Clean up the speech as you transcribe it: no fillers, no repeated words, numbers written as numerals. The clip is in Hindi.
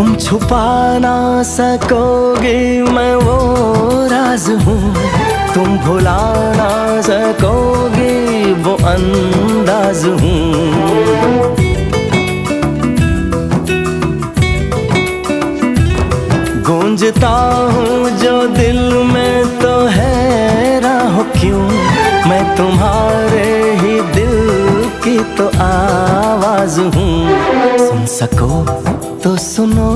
तुम छुपा ना सकोगे मैं वो राज हूँ, तुम भुला ना सकोगे वो अंदाज हूँ। गूंजता हूँ जो दिल में तो हैरान हो क्यों, मैं तुम्हारे ही दिल की तो आवाज हूँ। सुन सको तो सुनो